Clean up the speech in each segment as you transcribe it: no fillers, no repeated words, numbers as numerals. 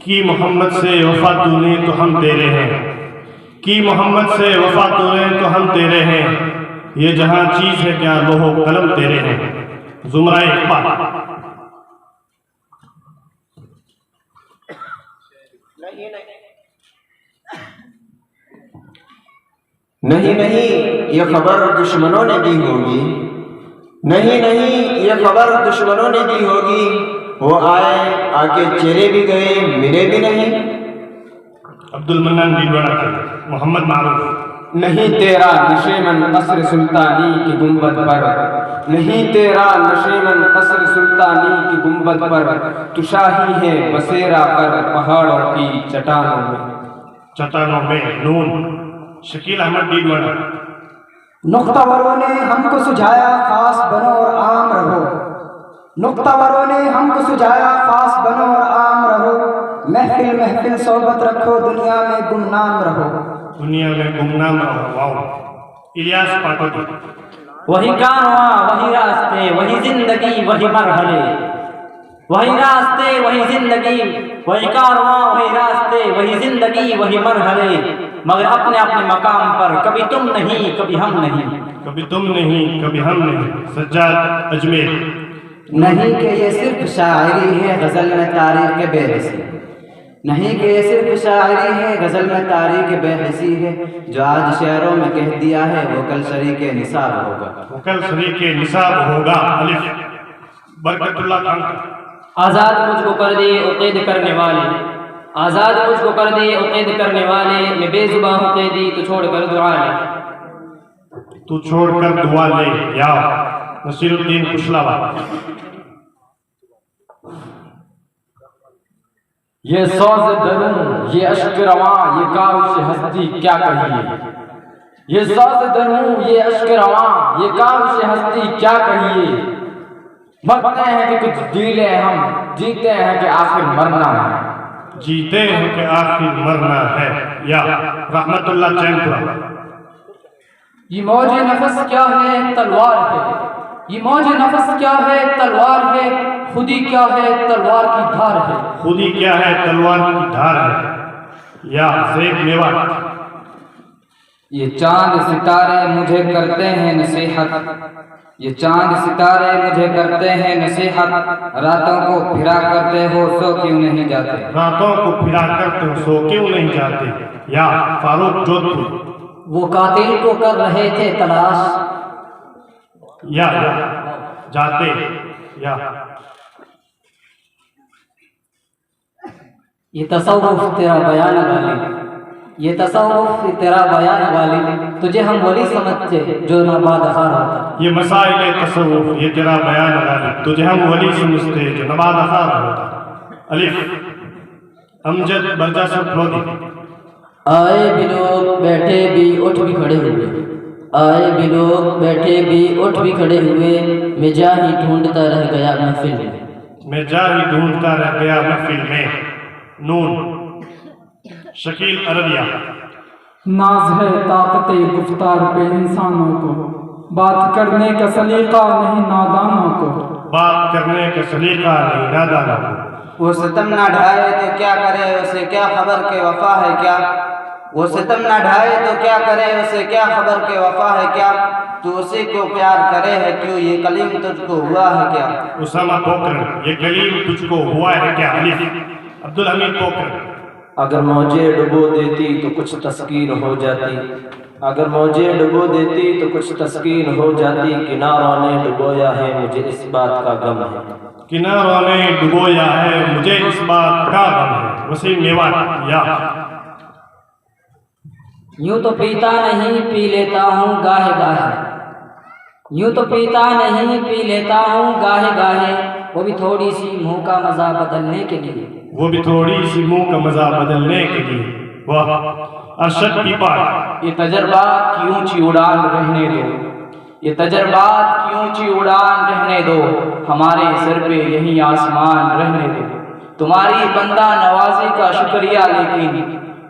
کی محمد سے وفا تو نے تو ہم تیرے ہیں، کی محمد سے وفا تو نے تو ہم تیرے ہیں، یہ جہاں چیز ہے کیا لوح و قلم تیرے ہیں۔ زمرہ اقبال۔ نہیں نہیں یہ خبر دشمنوں نے دی ہوگی، نہیں نہیں یہ خبر دشمنوں نے دی ہوگی، وہ آئے آ کے چہرے بھی گئے ملے بھی نہیں۔ عبد المنان بھیلواڑہ کے محمد معروف۔ نہیں تیرا نشیمن قصر سلطانی کی گنبد پر، نہیں تیرا نشیمن قصر سلطانی کی گنبد پر، تو شاہی ہے بسیرا کر پہاڑوں کی چٹانوں میں نون۔ شکیل احمد بھیلواڑہ۔ نقطہ وروں نے ہم کو سجھایا خاص بنو اور عام رہو، نقطہ وروں نے ہم کو سجھایا خاص بنو اور عام رہو، محفل محفل صحبت رکھو دنیا میں گمنام رہو، دنیا میں گمنام رہو۔ واو۔ الیاس پاٹوکی۔ وہی کارواں وہی راستے وہی زندگی وہی مرحلے، وہی راستے وہی زندگی وہی کارواں وہی راستے وہی زندگی وہی مرحلے، مگر اپنے اپنے مقام پر کبھی تم نہیں کبھی ہم نہیں، کبھی تم نہیں کبھی ہم نہیں۔ سجاد اجمیر۔ نہیں کہ یہ صرف شاعری ہے غزل میں تاریخ بے حسی، نہیں کہ یہ صرف شاعری ہے غزل میں تاریخ بے حسی ہے، جو آج شعروں میں کہہ دیا ہے وہ کل شریک نصاب ہوگا، وہ کل شریک نصاب ہوگا۔ الف۔ برکت اللہ خان۔ آزاد مجھ کو کر دے عقید کرنے والے، آزاد مجھ کو کر دے عقید کرنے والے، میں بے زباں ہوں قیدی تو چھوڑ کر دعا لے، تو چھوڑ کر دعا لے۔ یا نصیر الدین کشلاوہ۔ یہ سوز درون یہ اشک رواں یہ کاوش ہستی کیا کہیے، یہ سوز درون یہ اشک رواں یہ کاوش ہستی کیا کہیے، مرتے ہیں کہ کچھ جیلے ہم جیتے ہیں کہ آخر مرنا ہے، جیتے ہیں کہ آخر مرنا ہے۔ یا رحمت اللہ چین پورہ۔ یہ موج نفس کیا ہے تلوار ہے، یہ موج نفس کیا ہے تلوار ہے، خودی کیا ہے تلوار کی دھار ہے، خودی کیا ہے تلوار کی دھار ہے۔ یا زید میوات۔ یہ چاند ستارے مجھے کرتے ہیں نصیحت، یہ چاند ستارے مجھے کرتے ہیں نصیحت، راتوں کو پھرا کرتے ہو سو کیوں نہیں جاتے، راتوں کو پھرا کرتے ہو سو کیوں نہیں جاتے۔ یا فاروق جودھپور۔ وہ قاتل کو کر رہے تھے تلاش، یا جاتے۔ یا یہ تصوف تیرا بیان والی، یہ تصوف تیرا بیان والی، تجھے ہم ولی سمجھتے جو نباد خار ہوتا، یہ مسائل تصوف یہ تیرا بیان والی، تجھے ہم ولی سمجھتے جو نباد خار ہوتا۔ الف۔ امجد برجا صاحب لودھی۔ آئے بھی لوگ بیٹھے بھی اٹھ بھی کھڑے ہوئے، آئے بھی لوگ بیٹھے بھی اٹھ بھی کھڑے ہوئے، میں جا ہی ڈھونڈتا رہ گیا محفل میں، میں جا ہی ڈھونڈتا رہ گیا محفل میں۔ نون۔ شکیل عربیہ۔ ناز ہے طاقت گفتار پہ انسانوں کو، بات کرنے کا سلیقہ نہیں نادانوں کو، بات کرنے کا سلیقہ نہیں نادانوں کو، وہ ستم نہ ڈھائے تو کیا کرے اسے کیا خبر کہ وفا ہے کیا، وہ ستم نہ ڈھائے تو کیا کرے اسے کیا خبر کہ وفا ہے کیا، تو اسی کو پیار کرے ہے کیوں یہ کلیم تجھ کو ہوا ہے کیا۔ اسامہ پوکرن۔ یہ کلیم تجھ کو ہوا ہے کیا۔ الف۔ عبدالحمید پوکرن۔ اگر موجیں ڈبو دیتی تو کچھ تسکین ہو جاتی، اگر موجیں ڈبو دیتی تو کچھ تسکین ہو جاتی، کناروں نے ڈبویا ہے مجھے اس بات کا غم ہے، کناروں نے ڈبویا ہے مجھے اس بات کا غم ہے۔ وسیم میوات۔ یا یوں تو پیتا نہیں پی لیتا ہوں گاہے گاہے، یوں تو پیتا نہیں پی لیتا ہوں گاہے گاہے، وہ بھی تھوڑی سی منہ کا مزہ بدلنے کے لیے، وہ بھی تھوڑی سی منہ کا مزہ بدلنے کے لیے۔ واہ۔ ارشد پیپاڑ۔ یہ تجربات کی اونچی اڑان رہنے دو، یہ تجربات کی اونچی اڑان رہنے دو، ہمارے سر پہ یہی آسمان رہنے دو، تمہاری بندہ نوازی کا شکریہ لیکن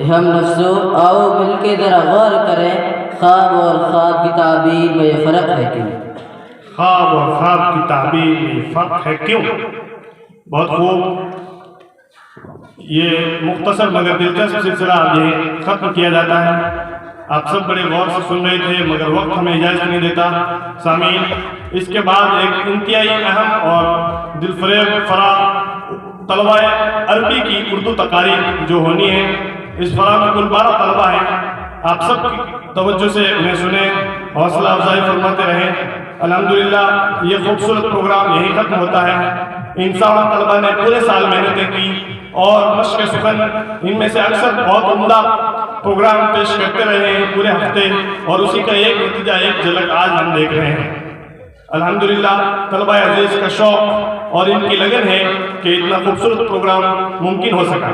ہم نفسو آؤ مل کے ذرا غور کریں خواب اور خواب کی تعبیر میں یہ فرق ہے کیوں؟ خواب اور خواب کی تعبیر میں فرق ہے کیوں؟ بہت خوب. یہ مختصر مگر دلچسپ سلسلہ یہ ختم کیا جاتا ہے. آپ سب بڑے غور سے سن رہے تھے مگر وقت ہمیں اجازت نہیں دیتا. سامعین، اس کے بعد ایک انتہائی اہم اور دل فریب طلبہ عربی کی اردو تقاریر جو ہونی ہے. اس فرا میں کل 12 طلبہ ہیں. آپ سب کی توجہ سے انہیں سنیں، حوصلہ افزائی فرماتے رہیں. الحمدللہ یہ خوبصورت پروگرام یہی ختم ہوتا ہے. ان سارا طلبہ نے پورے سال محنتیں کی اور مشق سخن ان میں سے اکثر بہت عمدہ پروگرام پیش کرتے رہے ہیں پورے ہفتے، اور اسی کا ایک نتیجہ ایک جھلک آج ہم دیکھ رہے ہیں. الحمدللہ طلبہ عزیز کا شوق اور ان کی لگن ہے کہ اتنا خوبصورت پروگرام ممکن ہو سکا.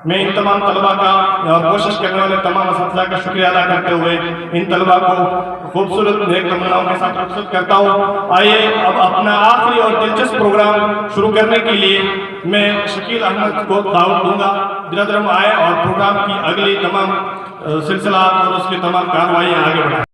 میں ان تمام طلبہ کا اور کوشش کرنے والے تمام اساتذہ کا شکریہ ادا کرتے ہوئے ان طلبہ کو خوبصورت نیک تمناؤں کے ساتھ رخصت کرتا ہوں. آئیے اب اپنا آخری اور دلچسپ پروگرام شروع کرنے کے لیے میں شکیل احمد کو دعوت دوں گا. برادر ہم آئے اور پروگرام کی اگلی تمام سلسلات اور اس کی تمام کارروائیاں آگے بڑھائیں.